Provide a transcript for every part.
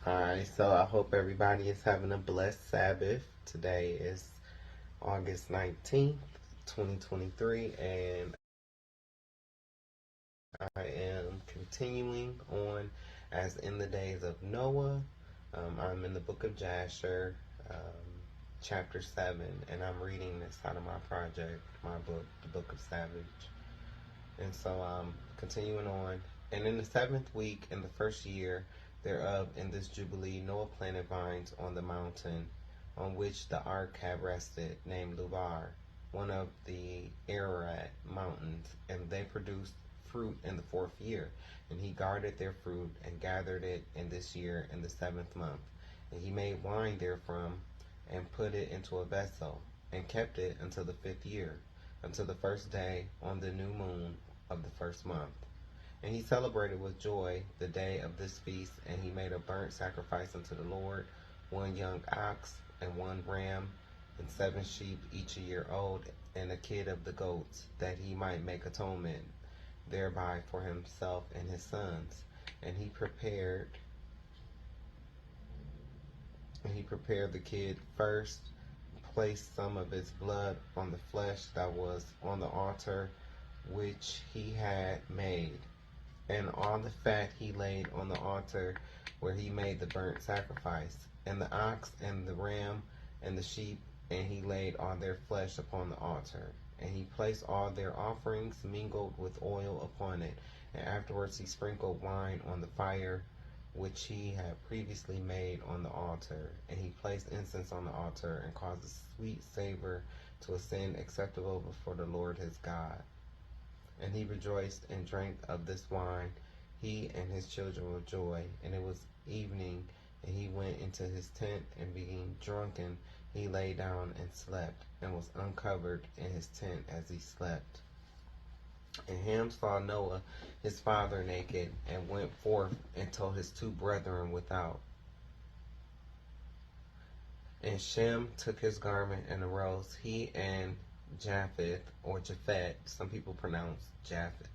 Alright, so I hope everybody is having a blessed Sabbath. Today is August 19th, 2023, and I am continuing on as in the days of Noah. I'm in the book of Jasher, chapter 7, and I'm reading this out of my project, my book, the Book of Savage. And so I'm continuing on. And in the seventh week, in the first year thereof, in this Jubilee, Noah planted vines on the mountain on which the ark had rested, named Lubar, one of the Ararat mountains, and they produced fruit in the fourth year. And he guarded their fruit and gathered it in this year in the seventh month. And he made wine therefrom and put it into a vessel and kept it until the fifth year, until the first day on the new moon of the first month. And he celebrated with joy the day of this feast, and he made a burnt sacrifice unto the Lord, one young ox and one ram, and 7 sheep each a year old, and a kid of the goats, that he might make atonement thereby for himself and his sons. And he prepared the kid first, placed some of its blood on the flesh that was on the altar which he had made, and on the fat he laid on the altar where he made the burnt sacrifice, and the ox and the ram and the sheep, and he laid all their flesh upon the altar. And he placed all their offerings mingled with oil upon it, and afterwards he sprinkled wine on the fire which he had previously made on the altar. And he placed incense on the altar, and caused a sweet savor to ascend acceptable before the Lord his God. And he rejoiced and drank of this wine, he and his children with joy. And it was evening, and he went into his tent, and being drunken, he lay down and slept, and was uncovered in his tent as he slept. And Ham saw Noah his father naked, and went forth and told his 2 brethren without. And Shem took his garment and arose, he and Japheth, or Japhet. Some people pronounce Japheth.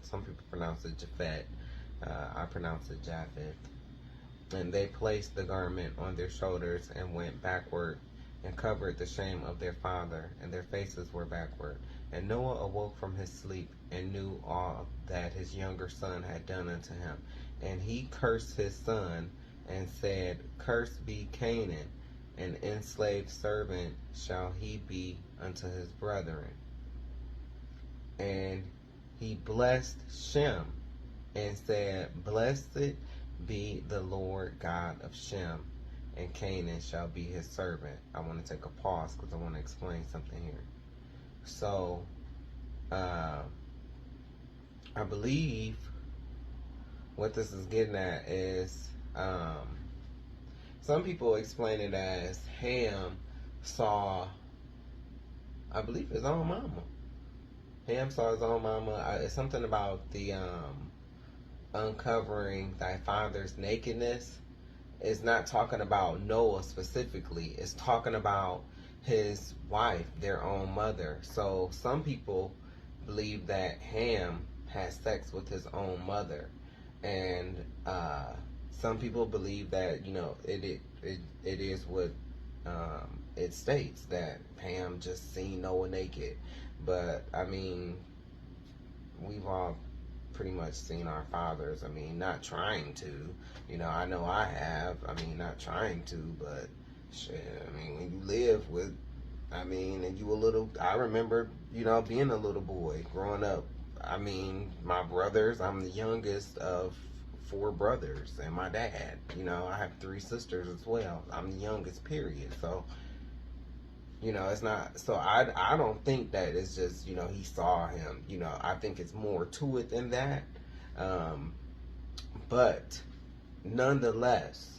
Some people pronounce it Japhet. I pronounce it Japheth. And they placed the garment on their shoulders and went backward, and covered the shame of their father, and their faces were backward. And Noah awoke from his sleep, and knew all that his younger son had done unto him. And he cursed his son, and said, Cursed be Canaan, an enslaved servant shall he be unto his brethren. And he blessed Shem, and said, Blessed be the Lord God of Shem, and Canaan shall be his servant. I want to take a pause because I want to explain something here. So, I believe what this is getting at is, some people explain it as Ham saw, I believe, his own mama. Ham saw his own mama. It's something about the uncovering thy father's nakedness. It's not talking about Noah specifically. It's talking about his wife, their own mother. So some people believe that Ham had sex with his own mother, and some people believe that it is what it states, that Ham just seen Noah naked. But I mean, we've all pretty much seen our fathers. I mean, not trying to. I know I have. I mean, not trying to, but shit. I mean, when you live with, and you a little. I remember, being a little boy growing up. I mean, my brothers. I'm the youngest of 4 brothers, and my dad. I have 3 sisters as well. I'm the youngest. Period. So. It's not, so I don't think that it's just, he saw him. I think it's more to it than that. But nonetheless,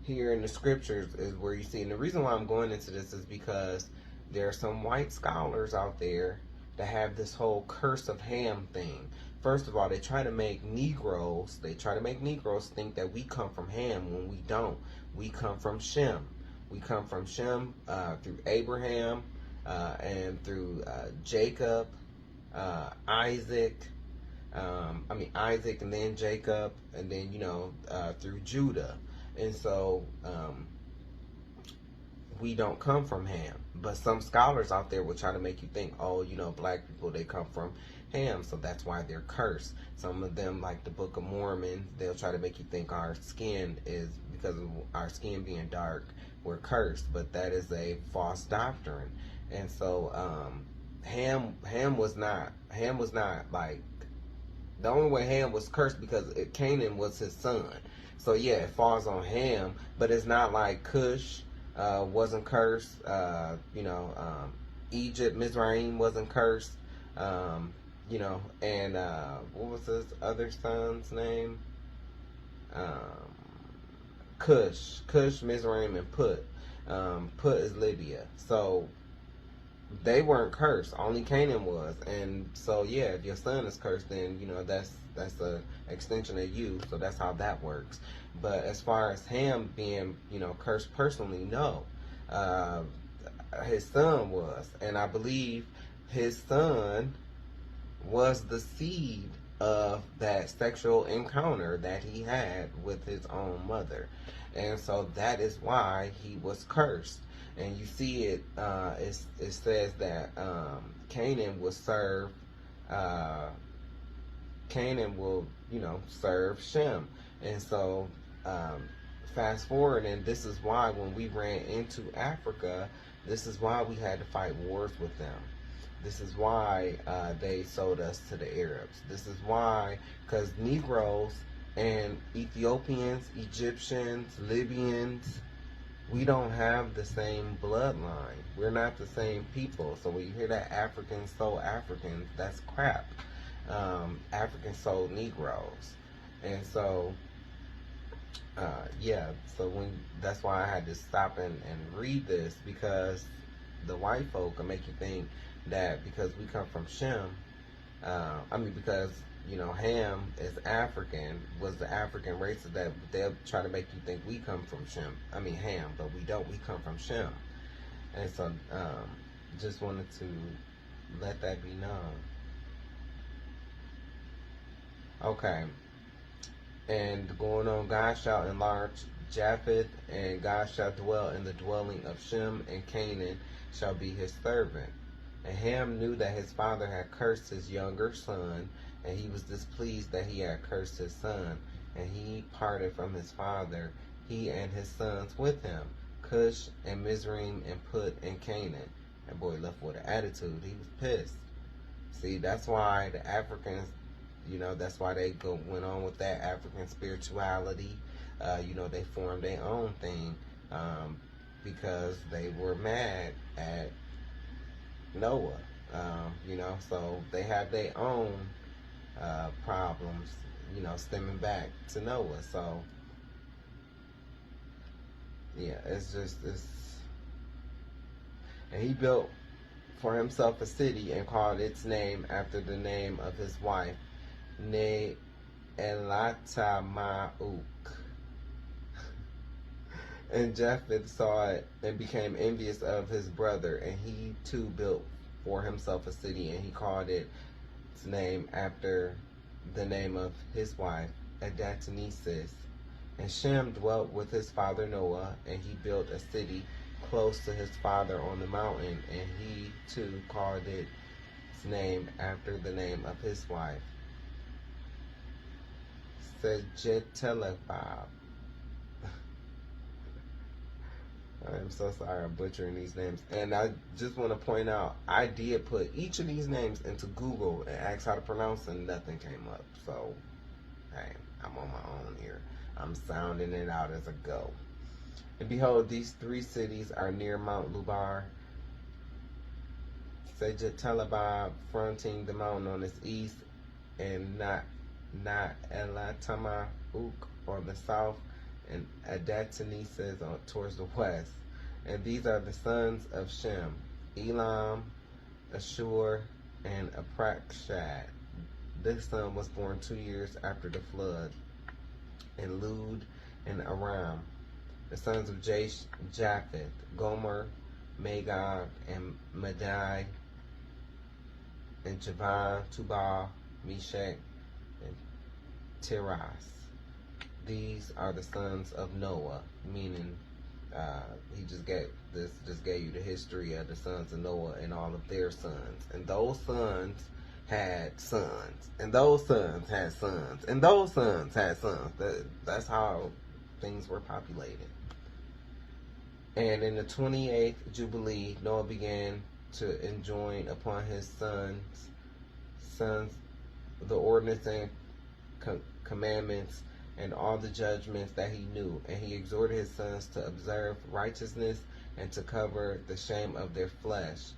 here in the scriptures is where you see, and the reason why I'm going into this is because there are some white scholars out there that have this whole curse of Ham thing. First of all, they try to make Negroes think that we come from Ham when we don't. We come from Shem. We come from Shem through Abraham and through Jacob, Isaac, Isaac, and then Jacob, and then through Judah. And so we don't come from Ham. But some scholars out there will try to make you think, oh, black people, they come from Ham, so that's why they're cursed. Some of them, like the Book of Mormon, they'll try to make you think our skin is, because of our skin being dark, we're cursed. But that is a false doctrine. And so Ham was not like, the only way Ham was cursed because Canaan was his son. So yeah, it falls on Ham, but it's not like Cush wasn't cursed. Egypt, Mizraim wasn't cursed. And what was his other son's name? Cush, Mizraim, and Put. Put is Libya. So they weren't cursed. Only Canaan was. And so yeah, if your son is cursed, then that's a extension of you. So that's how that works. But as far as Ham being cursed personally, no. His son was, and I believe his son was the seed of that sexual encounter that he had with his own mother. And so that is why he was cursed. And you see it, it says that Canaan will serve, Canaan will, serve Shem. And so fast forward, and this is why when we ran into Africa, this is why we had to fight wars with them. This is why they sold us to the Arabs. This is why, because Negroes and Ethiopians, Egyptians, Libyans, we don't have the same bloodline. We're not the same people. So when you hear that Africans sold Africans, that's crap. Africans sold Negroes. And so, so that's why I had to stop and read this, because the white folk will make you think that because we come from Shem, because Ham is African, was the African race, that they'll try to make you think we come from Ham, but we don't. We come from Shem. And so just wanted to let that be known. Okay. And going on, God shall enlarge Japheth, and God shall dwell in the dwelling of Shem, and Canaan shall be his servant. And Ham knew that his father had cursed his younger son, and he was displeased that he had cursed his son. And he parted from his father, he and his sons with him, Cush and Mizraim and Put and Canaan. That boy left with an attitude. He was pissed. See, that's why the Africans, that's why they went on with that African spirituality. They formed their own thing because they were mad at Noah. So they have their own problems, stemming back to Noah. So yeah, and he built for himself a city and called its name after the name of his wife, Ne Elatamauk. And Japheth saw it and became envious of his brother, and he too built for himself a city, and he called its name after the name of his wife, Adatenesis. And Shem dwelt with his father Noah, and he built a city close to his father on the mountain, and he too called its name after the name of his wife, Sejetelebab. I'm so sorry I'm butchering these names. And I just want to point out, I did put each of these names into Google and asked how to pronounce, and nothing came up. So, hey, I'm on my own here. I'm sounding it out as I go. And behold, these three cities are near Mount Lubar, Sejetelebab fronting the mountain on its east, and not Elatamauk on the south, and Adatenesis towards the west. And these are the sons of Shem, Elam, Ashur, and Aprakshad. This son was born 2 years after the flood, and Lud and Aram. The sons of Japheth, Gomer, Magog, and Madai, and Javan, Tubal, Meshach, and Tiras. These are the sons of Noah, meaning he just gave you the history of the sons of Noah and all of their sons. And those sons had sons. And those sons had sons. And those sons had sons. That's how things were populated. And in the 28th Jubilee, Noah began to enjoin upon his sons the ordinance and commandments and all the judgments that he knew. And he exhorted his sons to observe righteousness and to cover the shame of their flesh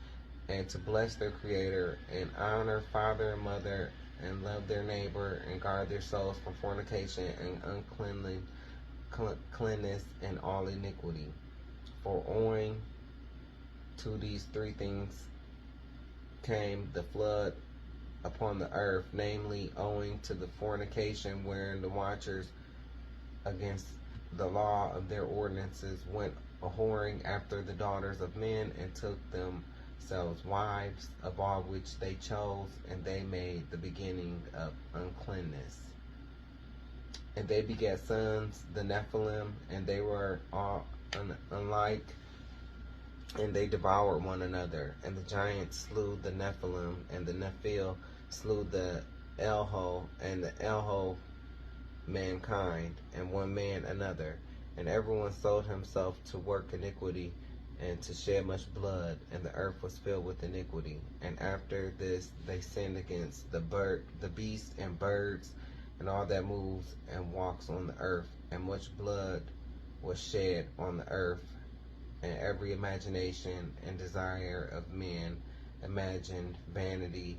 and to bless their Creator and honor father and mother and love their neighbor and guard their souls from fornication and uncleanness and all iniquity. For owing to these three things came the flood upon the earth, namely owing to the fornication wherein the watchers against the law of their ordinances went a whoring after the daughters of men and took themselves wives, of all which they chose, and they made the beginning of uncleanness. And they begat sons, the Nephilim, and they were all unlike, and they devoured one another. And the giants slew the Nephilim, and the Nephil slew the Elho, and the Elho mankind, and one man another. And everyone sold himself to work iniquity, and to shed much blood, and the earth was filled with iniquity. And after this they sinned against the beasts and birds, and all that moves and walks on the earth, and much blood was shed on the earth, and every imagination and desire of men imagined vanity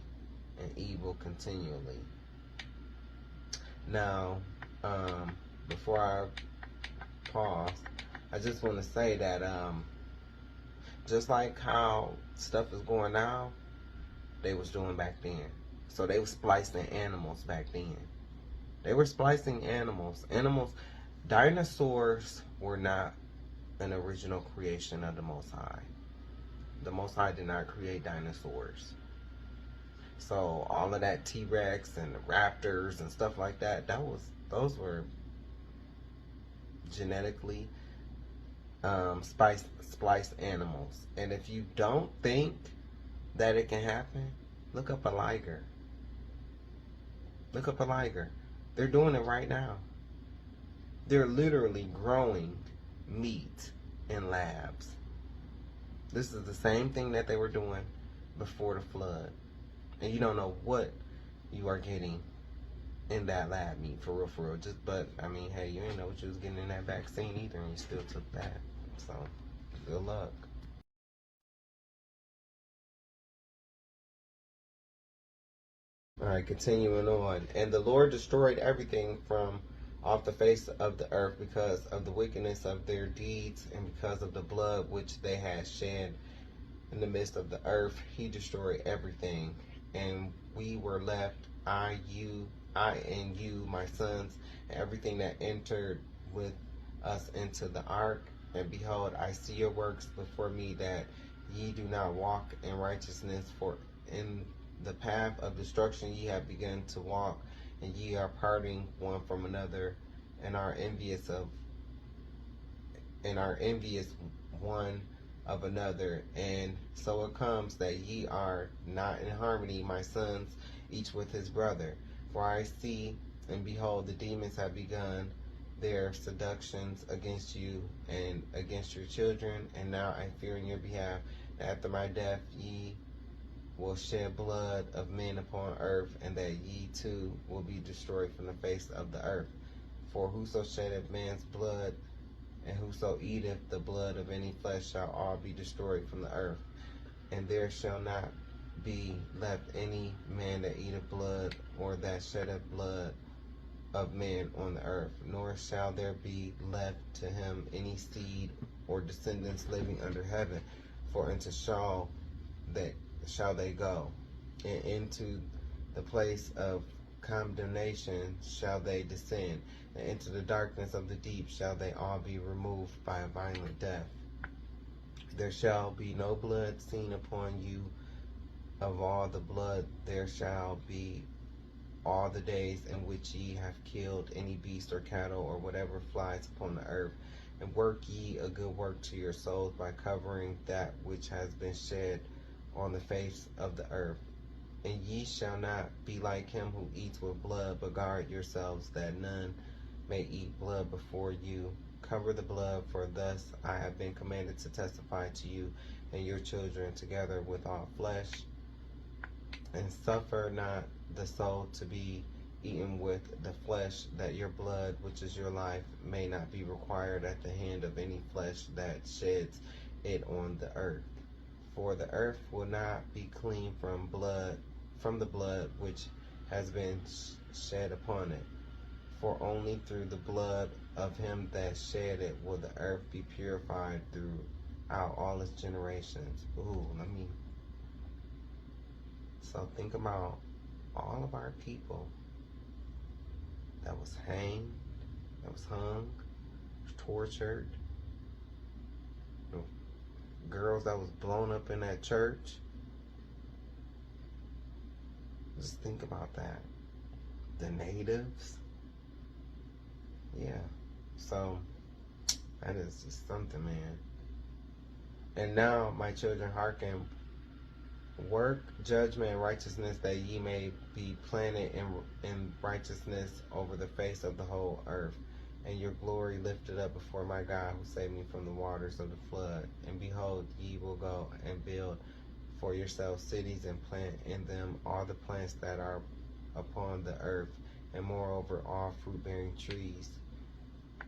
and evil continually. Now, before I pause, I just want to say that just like how stuff is going now, they was doing back then. So they was splicing animals back then. They were splicing animals. Dinosaurs were not an original creation of the Most High. The Most High did not create dinosaurs. So all of that T-Rex and the raptors and stuff like that, those were genetically spliced animals. And if you don't think that it can happen, look up a liger. Look up a liger. They're doing it right now. They're literally growing meat in labs. This is the same thing that they were doing before the flood. And you don't know what you are getting in that lab meat, for real, for real. But I mean, hey, you ain't know what you was getting in that vaccine either, and you still took that. So, good luck. Alright, continuing on. And the Lord destroyed everything from off the face of the earth because of the wickedness of their deeds and because of the blood which they had shed in the midst of the earth. He destroyed everything. And we were left, I and you, my sons, and everything that entered with us into the ark. And behold, I see your works before me, that ye do not walk in righteousness, for in the path of destruction ye have begun to walk, and ye are parting one from another, and are envious one of another. And so it comes that ye are not in harmony, my sons, each with his brother. For I see and behold, the demons have begun their seductions against you and against your children. And now I fear in your behalf that after my death ye will shed blood of men upon earth, and that ye too will be destroyed from the face of the earth. For whoso sheddeth man's blood, and whoso eateth the blood of any flesh, shall all be destroyed from the earth. And there shall not be left any man that eateth blood, or that sheddeth blood of man on the earth, nor shall there be left to him any seed or descendants living under heaven. For into Sheol shall they go, and into the place of condemnation shall they descend, and into the darkness of the deep shall they all be removed by a violent death. There shall be no blood seen upon you. Of all the blood there shall be all the days in which ye have killed any beast or cattle or whatever flies upon the earth, and work ye a good work to your souls by covering that which has been shed on the face of the earth. And ye shall not be like him who eats with blood, but guard yourselves that none may eat blood before you. Cover the blood, for thus I have been commanded to testify to you and your children together with all flesh. And suffer not the soul to be eaten with the flesh, that your blood, which is your life, may not be required at the hand of any flesh that sheds it on the earth. For the earth will not be clean from the blood which has been shed upon it. For only through the blood of him that shed it will the earth be purified throughout all its generations. So think about all of our people that was hanged, that was hung, tortured, girls that was blown up in that church. Just think about that. The natives. Yeah. So that is just something, man. And now, my children, hearken, work judgment and righteousness, that ye may be planted in righteousness over the face of the whole earth, and your glory lifted up before my God, who saved me from the waters of the flood. And behold, ye will go and build for yourselves cities, and plant in them all the plants that are upon the earth, and moreover all fruit-bearing trees.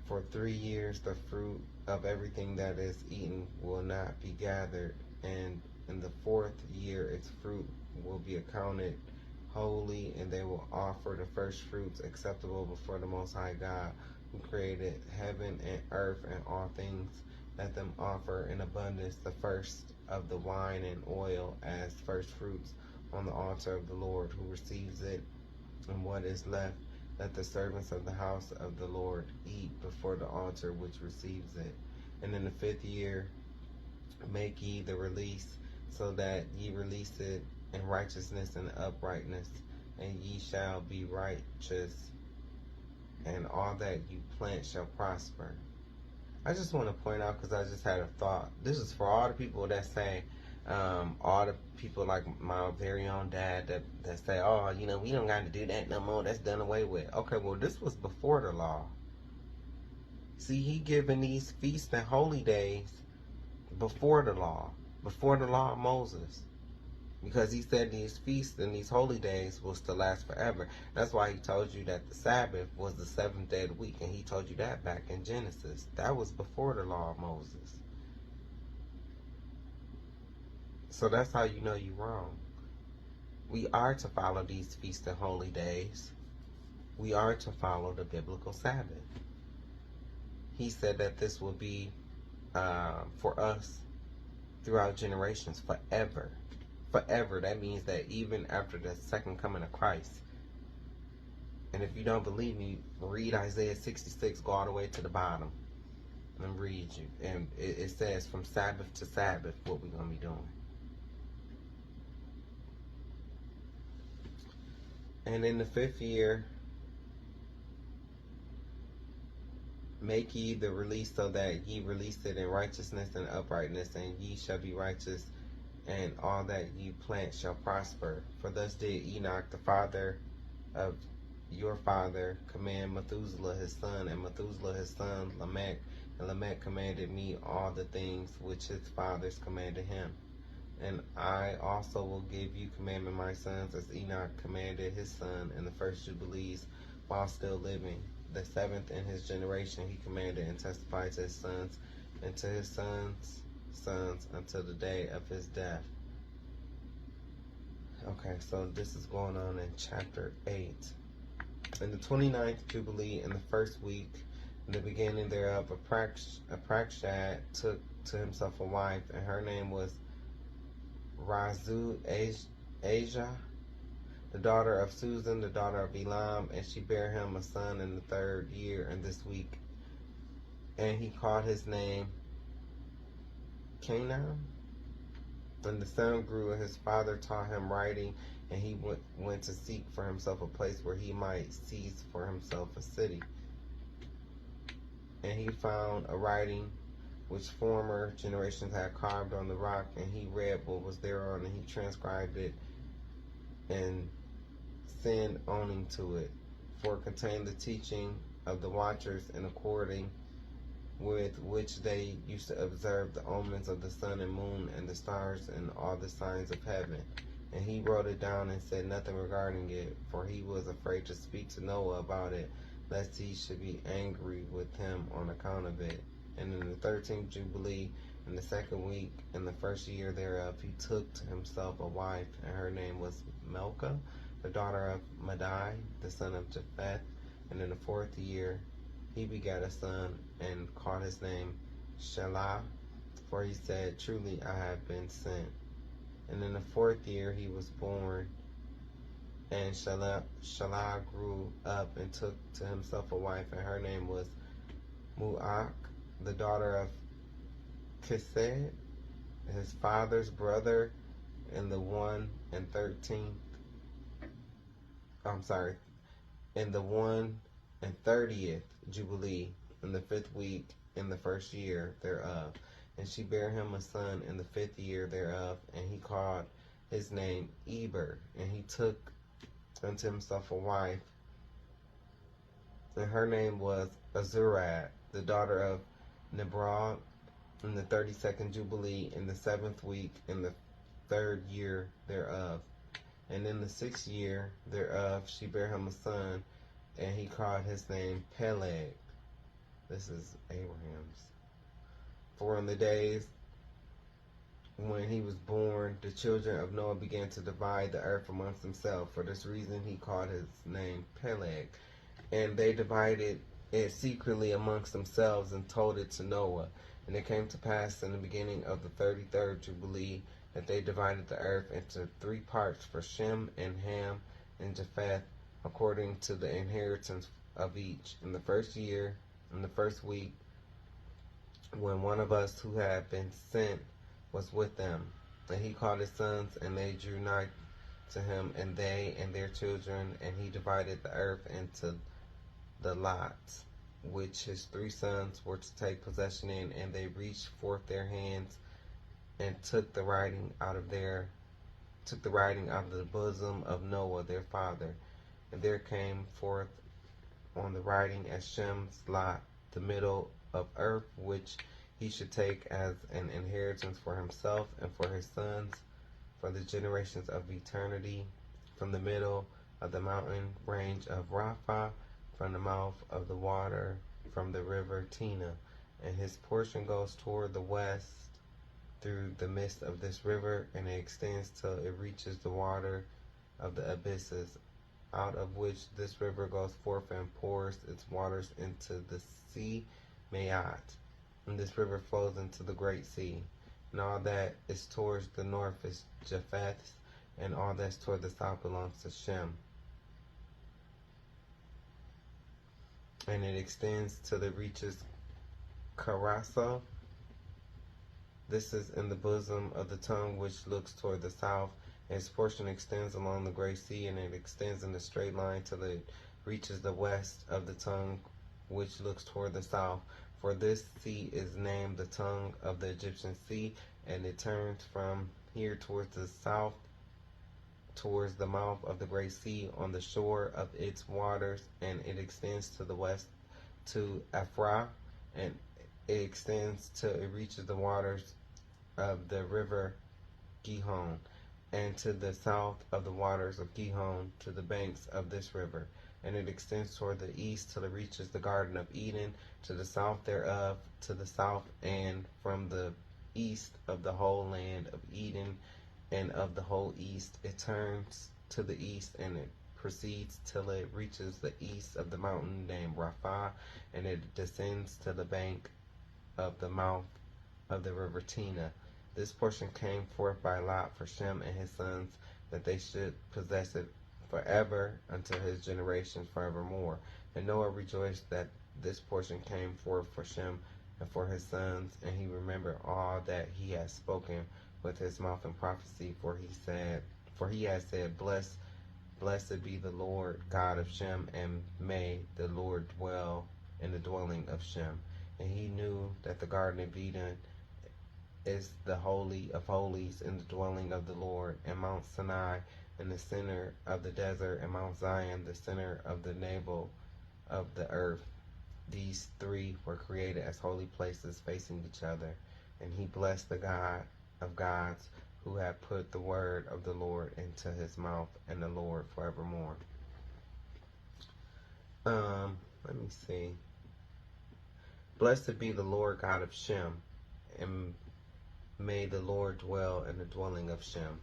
For 3 years the fruit of everything that is eaten will not be gathered, and in the 4th year its fruit will be accounted holy, and they will offer the first fruits acceptable before the Most High God, who created heaven and earth and all things. Let them offer in abundance the first of the wine and oil as first fruits on the altar of the Lord, who receives it, and what is left let the servants of the house of the Lord eat before the altar which receives it. And in the 5th year make ye the release, so that ye release it in righteousness and uprightness, and ye shall be righteous, and all that you plant shall prosper. I just want to point out, because I just had a thought, this is for all the people that say, all the people like my very own dad that say, oh, we don't got to do that no more, that's done away with. Okay, well, this was before the law. See, he given these feasts and holy days before the law of Moses, because he said these feasts and these holy days was to last forever. That's why he told you that the Sabbath was the 7th day of the week, and he told you that back in Genesis. That was before the law of Moses. So that's how you know you're wrong. We are to follow these feasts and holy days. We are to follow the biblical Sabbath. He said that this will be for us throughout generations, forever. Forever. That means that even after the second coming of Christ. And if you don't believe me, read Isaiah 66, go all the way to the bottom and read you. And it says from Sabbath to Sabbath what we're going to be doing. And in the 5th year, make ye the release, so that ye release it in righteousness and uprightness, and ye shall be righteous, and all that ye plant shall prosper. For thus did Enoch, the father of your father, command Methuselah his son, and Methuselah his son Lamech, and Lamech commanded me all the things which his fathers commanded him. And I also will give you commandment, my sons, as Enoch commanded his son in the first jubilees while still living. The 7th in his generation he commanded and testified to his sons and to his sons' sons until the day of his death. Okay, so this is going on in chapter 8. In the 29th jubilee, in the first week, in the beginning thereof, Aprakshad took to himself a wife, and her name was Razu Asia, the daughter of Susan, the daughter of Elam, and she bare him a son in the 3rd year in this week. And he called his name Canaan. And the son grew, and his father taught him writing and he went to seek for himself a place where he might seize for himself a city. And he found a writing which former generations had carved on the rock, and he read what was thereon, and he transcribed it and signed owning to it. For it contained the teaching of the watchers, in according with which they used to observe the omens of the sun and moon and the stars and all the signs of heaven. And he wrote it down and said nothing regarding it, for he was afraid to speak to Noah about it, lest he should be angry with him on account of it. And in the 13th Jubilee, in the second week, in the first year thereof, he took to himself a wife, and her name was Milcah, the daughter of Madai, the son of Japheth. And in the 4th year, he begat a son, and called his name Shelah, for he said, truly I have been sent. And in the 4th year he was born, and Shelah grew up and took to himself a wife, and her name was Mu'ach, the daughter of Kesed, his father's brother, in the 130th Jubilee, in the 5th week, in the first year thereof. And she bare him a son in the 5th year thereof, and he called his name Eber. And he took unto himself a wife, and her name was Azurad, the daughter of Nebrah, in the 32nd Jubilee, in the 7th week, in the 3rd year thereof. And in the 6th year thereof she bare him a son, and he called his name Peleg. This is Abraham's. For in the days when he was born, the children of Noah began to divide the earth amongst themselves. For this reason he called his name Peleg. And they divided it secretly amongst themselves and told it to Noah. And it came to pass in the beginning of the 33rd Jubilee that they divided the earth into 3 parts for Shem and Ham and Japheth, according to the inheritance of each. In the 1st year, in the 1st week, when one of us who had been sent was with them, and he called his sons, and they drew nigh to him, and they and their children, and he divided the earth into the lots, which his 3 sons were to take possession in, and they reached forth their hands and took the writing out of the bosom of Noah their father. And there came forth on the writing as Shem's lot, the middle of earth, which he should take as an inheritance for himself and for his sons, for the generations of eternity, from the middle of the mountain range of Rapha, from the mouth of the water, from the river Tina. And his portion goes toward the west through the midst of this river, and it extends till it reaches the water of the abysses, out of which this river goes forth and pours its waters into the sea Mayat. And this river flows into the great sea. And all that is towards the north is Japheth's, and all that's toward the south belongs to Shem. And it extends till it reaches Carasso. This is in the bosom of the tongue which looks toward the south. And its portion extends along the great sea, and it extends in a straight line till it reaches the west of the tongue which looks toward the south. For this sea is named the tongue of the Egyptian sea, and it turns from here towards the south, towards the mouth of the great sea on the shore of its waters, and it extends to the west to Ephra, and it extends till it reaches the waters of the river Gihon, and to the south of the waters of Gihon to the banks of this river. And it extends toward the east till it reaches the Garden of Eden, to the south thereof, to the south, and from the east of the whole land of Eden and of the whole east, it turns to the east, and it proceeds till it reaches the east of the mountain named Rapha, and it descends to the bank of the mouth of the river Tina. This portion came forth by lot for Shem and his sons, that they should possess it forever until his generations forevermore. And Noah rejoiced that this portion came forth for Shem and for his sons, and he remembered all that he had spoken with his mouth in prophecy, for For he has said, Blessed be the Lord God of Shem, and may the Lord dwell in the dwelling of Shem. And he knew that the Garden of Eden is the Holy of Holies in the dwelling of the Lord, and Mount Sinai in the center of the desert, and Mount Zion, the center of the navel of the earth. These three were created as holy places facing each other. And he blessed the God of gods, who had put the word of the Lord into his mouth, and the Lord forevermore. Let me see. Blessed be the Lord God of Shem, and may the Lord dwell in the dwelling of Shem.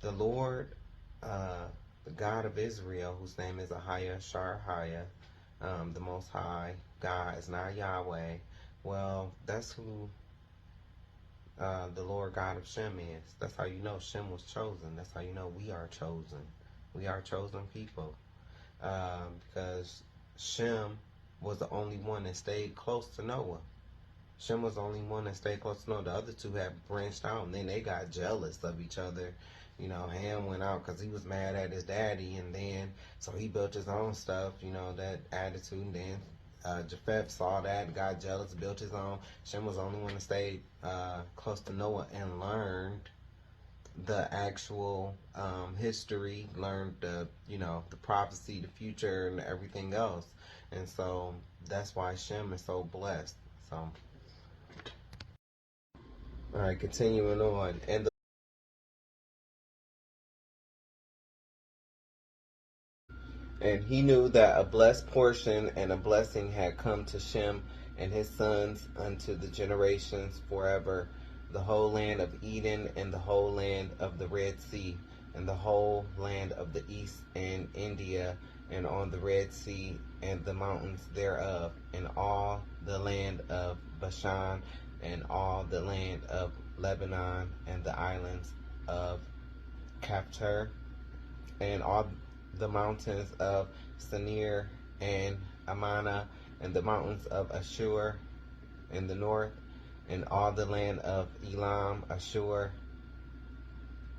The Lord, the God of Israel, whose name is Ahia Sharahaya, the Most High God, is not Yahweh. Well, that's who the Lord God of Shem is. That's how you know Shem was chosen. That's how you know we are chosen. We are chosen people. Because Shem was the only one that stayed close to Noah. Shem was the only one that stayed close to Noah. The other two had branched out, and then they got jealous of each other. You know, Ham went out because he was mad at his daddy, and then so he built his own stuff. You know, that attitude. And then Japheth saw that, got jealous, built his own. Shem was the only one that stayed close to Noah and learned the actual history, learned the the prophecy, the future, and everything else. And so that's why Shem is so blessed. So, all right, continuing on, and he knew that a blessed portion and a blessing had come to Shem and his sons unto the generations forever, the whole land of Eden, and the whole land of the Red Sea, and the whole land of the east, and India, and on the Red Sea, and the mountains thereof, and all the land of Bashan, and all the land of Lebanon, and the islands of Caphtor, and all the mountains of Sinir and Amana, and the mountains of Ashur in the north, and all the land of Elam, Ashur,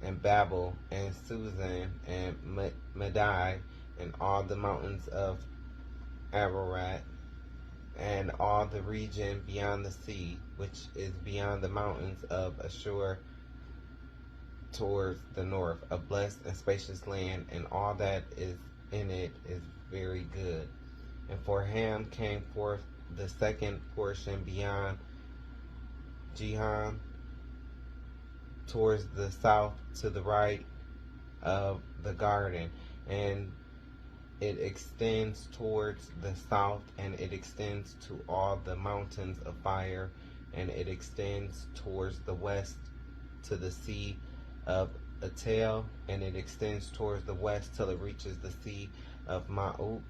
and Babel, and Susan, and Madai, and all the mountains of Ararat, and all the region beyond the sea, which is beyond the mountains of Ashur, towards the north, a blessed and spacious land, and all that is in it is very good. And for Ham came forth the second portion beyond Jihon, towards the south, to the right of the garden, and it extends towards the south, and it extends to all the mountains of fire, and it extends towards the west to the sea of Atel, and it extends towards the west till it reaches the sea of Ma'uk,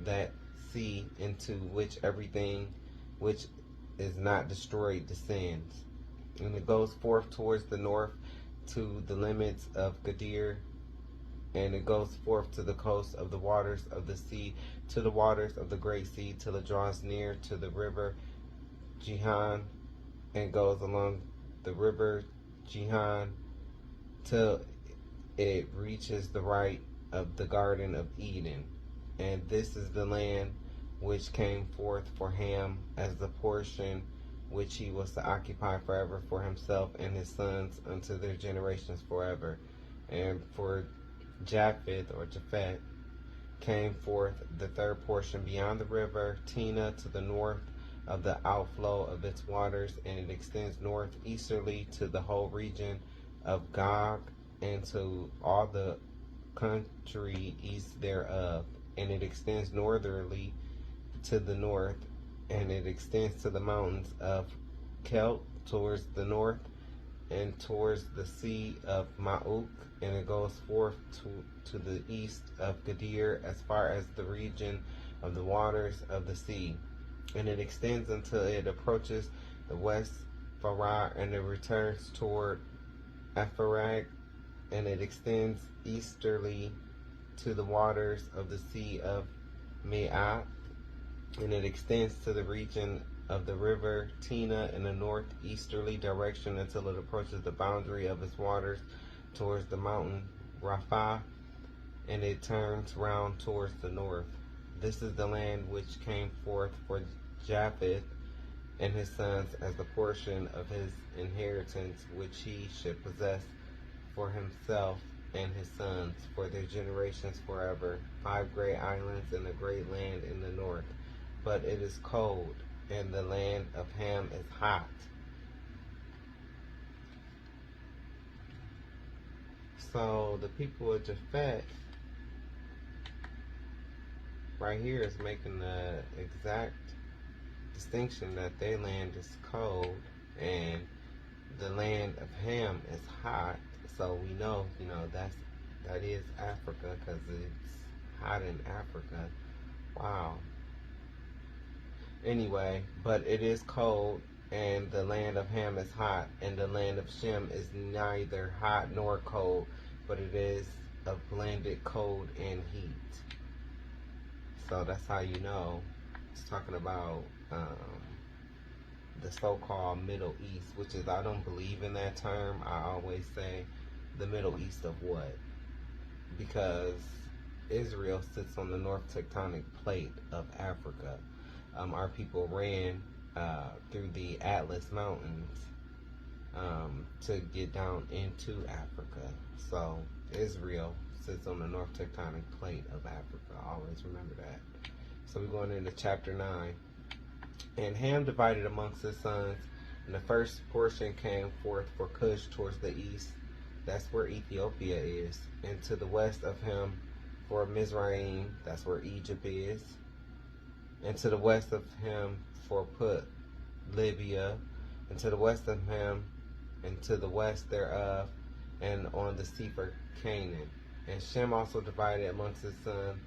that sea into which everything which is not destroyed descends. And it goes forth towards the north to the limits of Gadir, and it goes forth to the coast of the waters of the sea, to the waters of the great sea, till it draws near to the river Jihon, and goes along the river Jihon till it reaches the right of the Garden of Eden. And this is the land which came forth for Ham as the portion which he was to occupy forever for himself and his sons unto their generations forever. And for Japheth, or Japhet, came forth the third portion beyond the river Tina, to the north of the outflow of its waters, and it extends northeasterly to the whole region of Gog, and to all the country east thereof, and it extends northerly to the north, and it extends to the mountains of Kelt towards the north, and towards the sea of Ma'uk, and it goes forth to the east of Gadir as far as the region of the waters of the sea, and it extends until it approaches the west Farah, and it returns toward Epharag, and it extends easterly to the waters of the sea of Me'at, and it extends to the region of the river Tina in the northeasterly direction until it approaches the boundary of its waters towards the mountain Rapha, and it turns round towards the north. This is the land which came forth for Japheth and his sons as the portion of his inheritance, which he should possess for himself and his sons for their generations forever. 5 great islands and a great land in the north. But it is cold, and the land of Ham is hot. So the people of Japhet right here is making the exact distinction that their land is cold and the land of Ham is hot. So we know, that is Africa, because it's hot in Africa. Wow. Anyway, but it is cold, and the land of Ham is hot, and the land of Shem is neither hot nor cold, but it is a blended cold and heat. So that's how you know it's talking about the so-called Middle East, which is, I don't believe in that term. I always say the Middle East of what? Because Israel sits on the North Tectonic Plate of Africa. Our people ran through the Atlas Mountains to get down into Africa. So Israel sits on the North Tectonic Plate of Africa. Always remember that. So we're going into chapter 9. And Ham divided amongst his sons, and the first portion came forth for Cush towards the east. That's where Ethiopia is. And to the west of him for Mizraim, that's where Egypt is. And to the west of him for Put, Libya. And to the west of him, and to the west thereof, and on the sea for Canaan. And Shem also divided amongst his sons,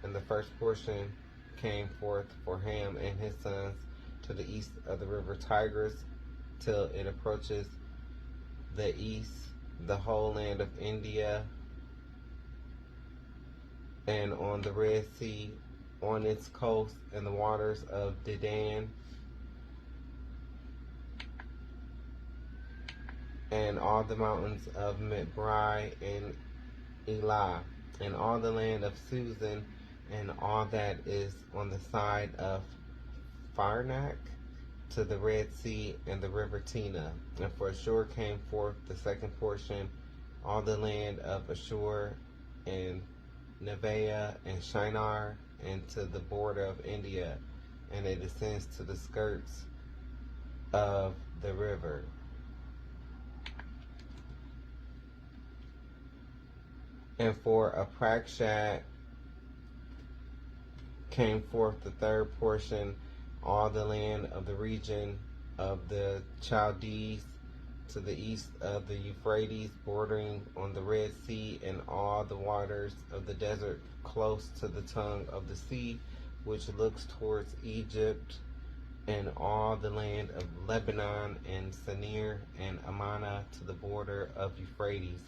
and the first portion came forth for Ham and his sons to the east of the river Tigris, till it approaches the east, the whole land of India, and on the Red Sea, on its coast, and the waters of Dedan, and all the mountains of Mitbrai and Elah, and all the land of Susan, and all that is on the side of Farnak, to the Red Sea and the river Tina. And for Ashur came forth the second portion, all the land of Ashur, and Nevaeh and Shinar, and to the border of India, and it descends to the skirts of the river. And for Aprakshad came forth the third portion, all the land of the region of the Chaldees, to the east of the Euphrates, bordering on the Red Sea, and all the waters of the desert close to the tongue of the sea, which looks towards Egypt, and all the land of Lebanon, and Sinir, and Ammana, to the border of Euphrates.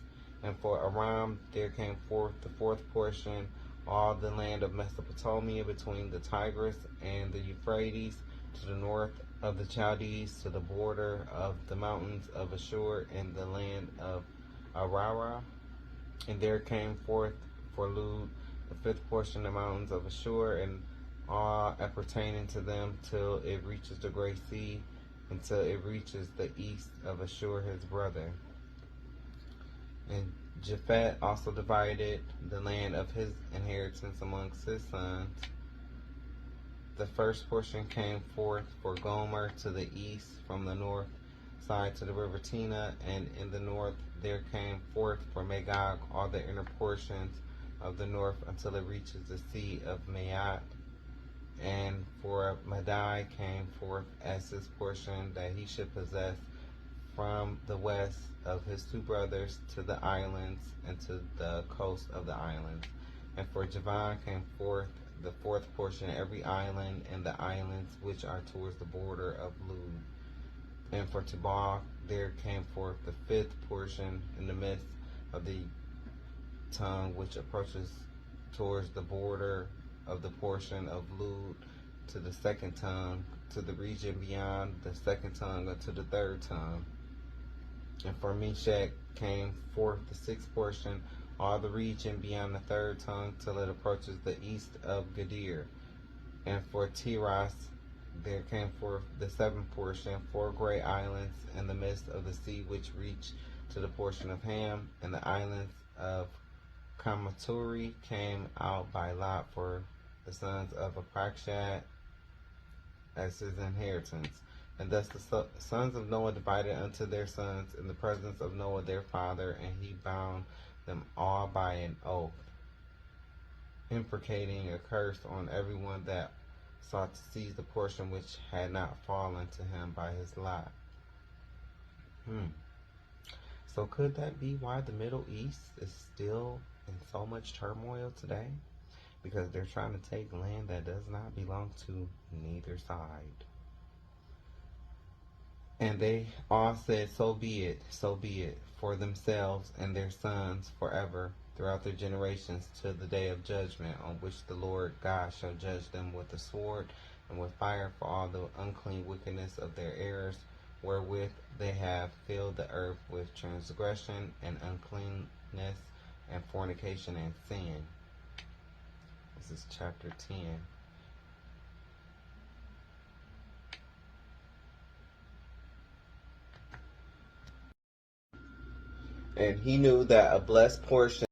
And for Aram there came forth the fourth portion, all the land of Mesopotamia between the Tigris and the Euphrates, to the north of the Chaldees, to the border of the mountains of Ashur, and the land of Arara. And there came forth for Lud the fifth portion of the mountains of Ashur, and all appertaining to them, till it reaches the Great Sea, until it reaches the east of Ashur his brother. And Japhet also divided the land of his inheritance amongst his sons. The first portion came forth for Gomer to the east, from the north side to the river Tina, and in the north there came forth for Magog all the inner portions of the north, until it reaches the sea of Maat. And for Madai came forth as his portion, that he should possess from the west of his two brothers to the islands, and to the coast of the islands. And for Javan came forth the fourth portion, every island, and the islands which are towards the border of Lud. And for Tubal there came forth the fifth portion, in the midst of the tongue which approaches towards the border of the portion of Lud, to the second tongue, to the region beyond the second tongue, unto the third tongue. And for Meshach came forth the sixth portion, all the region beyond the third tongue, till it approaches the east of Gadir. And for Tiras there came forth the seventh portion, 4 great islands in the midst of the sea, which reached to the portion of Ham, and the islands of Kamaturi came out by lot for the sons of Apakshad as his inheritance. And thus the sons of Noah divided unto their sons in the presence of Noah their father, and he bound them all by an oath, imprecating a curse on everyone that sought to seize the portion which had not fallen to him by his lot. So could that be why the Middle East is still in so much turmoil today? Because they're trying to take land that does not belong to neither side. And they all said, so be it, for themselves and their sons forever, throughout their generations, till the day of judgment, on which the Lord God shall judge them with the sword and with fire for all the unclean wickedness of their errors, wherewith they have filled the earth with transgression and uncleanness and fornication and sin. This is chapter 10. And he knew that a blessed portion